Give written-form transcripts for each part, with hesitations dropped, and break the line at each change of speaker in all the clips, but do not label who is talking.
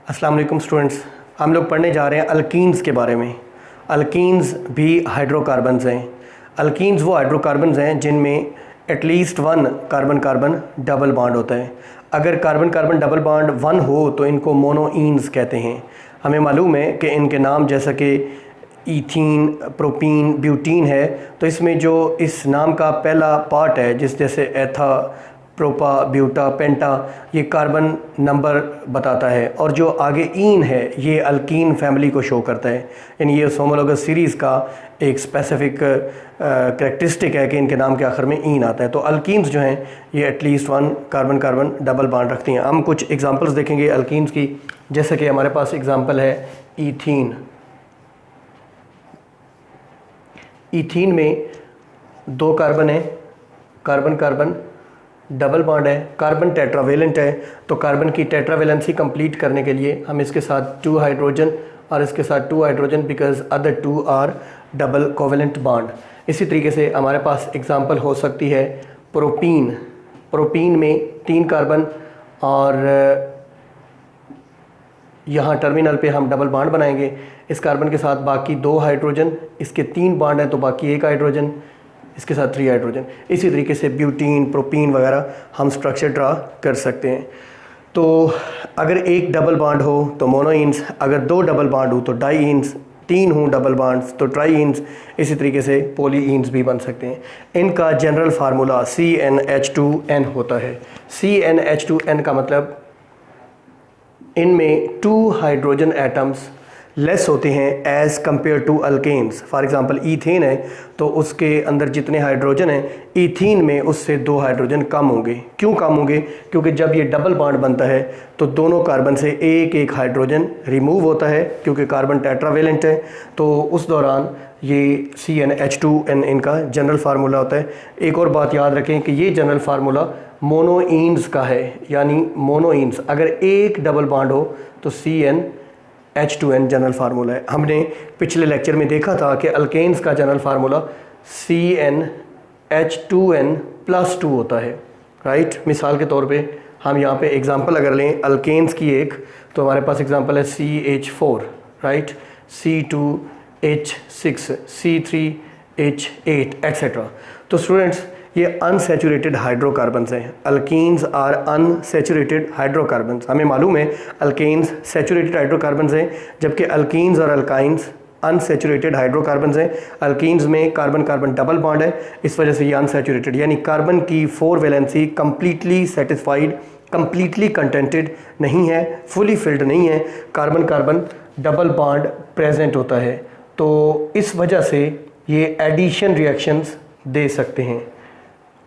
अस्सलाम वालेकुम स्टूडेंट्स, हम लोग पढ़ने जा रहे हैं अल्कीन्स के बारे में। अल्कीन्स भी हाइड्रोकार्बन्स हैं। अल्कीन्स वो हाइड्रोकार्बन्स हैं जिनमें at least one carbon carbon double bond होता है। अगर carbon carbon double bond one हो तो इनको मोनोइन्स कहते हैं। हमें मालूम है कि इनके नाम जैसा कि ईथीन, प्रोपीन, ब्यूटीन है, तो इसमें जो इस नाम का पहला पार्ट है जिस जैसे एथा, प्रोपा, ब्यूटा, पेंटा, ये कार्बन नंबर बताता है, और जो आगे ईन है ये अल्कीन फैमिली को शो करता है। यानी ये होमोलोगस सीरीज़ का एक स्पेसिफिक करेक्टरिस्टिक है कि इनके नाम के आखिर में ईन आता है। तो अल्कीन्स जो हैं ये at least one carbon carbon double bond रखती हैं। हम कुछ एग्जांपल्स देखेंगे अल्कीन्स की, जैसे कि हमारे पास एग्जांपल है ईथीन। ईथीन में दो कार्बन है, कार्बन कार्बन डबल बॉन्ड है, कार्बन टेट्रावेलेंट है। तो कार्बन की टेट्रावेलेंसी कंप्लीट करने के लिए हम इसके साथ 2 हाइड्रोजन और इसके साथ 2 hydrogen, because other 2 are double covalent bond. इसी तरीके से हमारे पास एग्जांपल हो सकती है प्रोपीन। प्रोपीन में 3 कार्बन और यहाँ टर्मिनल पे हम डबल बॉन्ड बनाएंगे। इस कार्बन के साथ बाकी 2 हाइड्रोजन, इसके 3 बॉन्ड हैं तो बाकी 1 हाइड्रोजन, इसके साथ 3 हाइड्रोजन। इसी तरीके से ब्यूटीन, प्रोपीन वगैरह हम स्ट्रक्चर ड्रा कर सकते हैं। तो अगर एक डबल बॉन्ड हो तो मोनोइन्स, अगर 2 डबल बॉन्ड हो तो डाईइन्स, 3 हो डबल बॉन्ड्स तो ट्राईइन्स, इसी तरीके से पॉलीइन्स भी बन सकते हैं। इनका जनरल फार्मूला CnH2n होता है। CnH2n का मतलब इनमें 2 हाइड्रोजन एटम्स लेस होते हैं as compared to alkanes. For example ethane है तो उसके अंदर जितने हाइड्रोजन हैं, ईथीन में उससे 2 हाइड्रोजन कम होंगे। क्यों कम होंगे? क्योंकि जब ये डबल बॉन्ड बनता है तो दोनों कार्बन से एक एक हाइड्रोजन रिमूव होता है, क्योंकि कार्बन टेट्रावेलेंट है। तो उस दौरान ये CnH2n इनका जनरल फार्मूला होता है। एक और बात याद रखें कि ये जनरल फार्मूला मोनोइन्स का है, यानी मोनोइन्स अगर एक डबल बॉन्ड हो तो CnH2n जनरल फार्मूला है। हमने पिछले लेक्चर में देखा था कि अल्केन्स का जनरल फार्मूला CnH2n+2 होता है, राइट। मिसाल के तौर पे हम यहाँ पे एग्जांपल अगर लें अल्केन्स की एक, तो हमारे पास एग्जांपल है CH4, right, C2H6, C3H8 etcetera. तो स्टूडेंट्स ये अनसैचुरेटेड हाइड्रोकार्बन्स हैं। Alkenes are unsaturated hydrocarbons. हमें मालूम है अल्केन्स सैचुरेटेड हाइड्रोकार्बन्स हैं, जबकि अल्कीन्स और अल्काइंस अनसैचुरेटेड हाइड्रोकार्बन्स हैं। अल्कीन्स में कार्बन कार्बन डबल बॉन्ड है, इस वजह से ये अनसैचुरेटेड, यानी कार्बन की 4 valency completely satisfied, completely contented नहीं है, फुली फिल्ड नहीं है, carbon carbon double bond present होता है। तो इस वजह से ये एडिशन रिएक्शंस दे सकते हैं।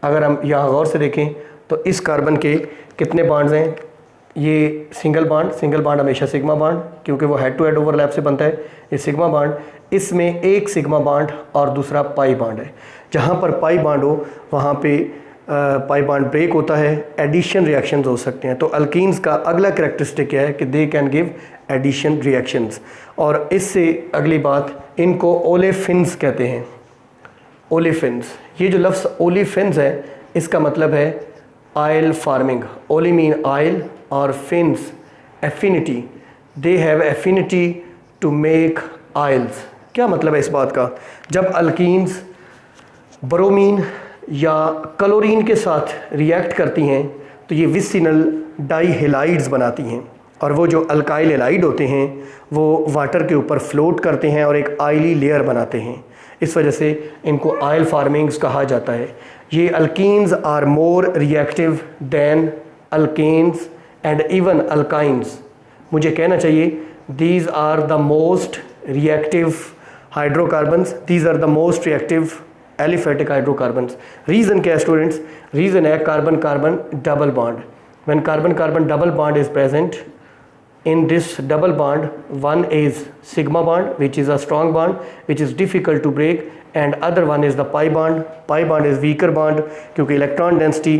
अगर हम यहाँ गौर से देखें तो इस कार्बन के कितने बॉन्ड्स हैं? ये सिंगल बॉन्ड हमेशा सिग्मा बॉन्ड, क्योंकि वो हेड टू हेड ओवरलैप से बनता है, ये सिग्मा बॉन्ड। इसमें एक सिग्मा बॉन्ड और दूसरा पाई बॉन्ड है। जहाँ पर पाई बॉन्ड हो वहाँ पे पाई बॉन्ड ब्रेक होता है, एडिशन रिएक्शंस हो सकते हैं। तो अल्कीन्स का अगला करेक्टरिस्टिक क्या है कि they can give addition reactions. और इससे अगली बात, इनको ओलेफिन्स कहते हैं। ओलेफिन्स, ये जो लफ्ज़ ओलेफिन्स है इसका मतलब है आयल फार्मिंग। ओली मीन आयल और fins affinity, they have affinity to make oils. क्या मतलब है इस बात का? जब अल्कीन्स ब्रोमीन या क्लोरीन के साथ रिएक्ट करती हैं तो ये विसिनल डाईहेलाइड्स बनाती हैं, और वो जो अल्काइल हेलाइड होते हैं वो वाटर के ऊपर फ्लोट करते हैं और एक आयली लेयर बनाते हैं। इस वजह से इनको आयल फार्मिंग्स कहा जाता है। ये alkenes are more reactive than alkanes and even alkynes. मुझे कहना चाहिए these are the most reactive hydrocarbons, these are the most reactive aliphatic hydrocarbons. Reason क्या है स्टूडेंट्स? रीज़न है carbon carbon double bond. When carbon carbon double bond is present, in this double bond, one is sigma bond, which is a strong bond which is difficult to break, and other one is the pi bond. Pi bond is weaker bond क्योंकि electron density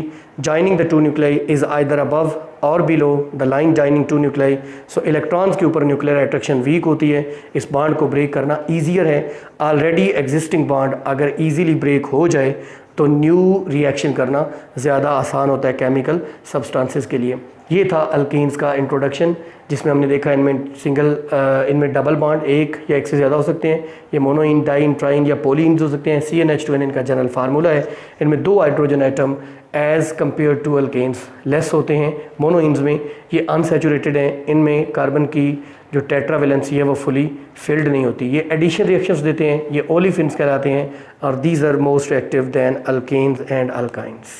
joining the two nuclei is either above or below the line joining two nuclei. So electrons के ऊपर nuclear attraction weak होती है, इस bond को break करना easier है। already existing bond अगर easily break हो जाए तो न्यू रिएक्शन करना ज़्यादा आसान होता है केमिकल सब्सटेंसेस के लिए। ये था अल्कीन्स का इंट्रोडक्शन, जिसमें हमने देखा इनमें डबल बॉन्ड एक या एक से ज़्यादा हो सकते हैं, ये मोनोइन, डाइन, ट्राइन या पोलीन्स हो सकते हैं। CnH2n इनका जनरल फार्मूला है। इनमें 2 hydrogen atom as compared to alkanes less होते हैं। मोनोइंस में ये अनसेचुरेटेड हैं, इनमें कार्बन की जो टेट्रावेलेंसी है वो फुली फिल्ड नहीं होती। ये एडिशन रिएक्शंस देते हैं, ये ओलिफिन्स कहलाते हैं, और these are most active than alkanes and alkynes.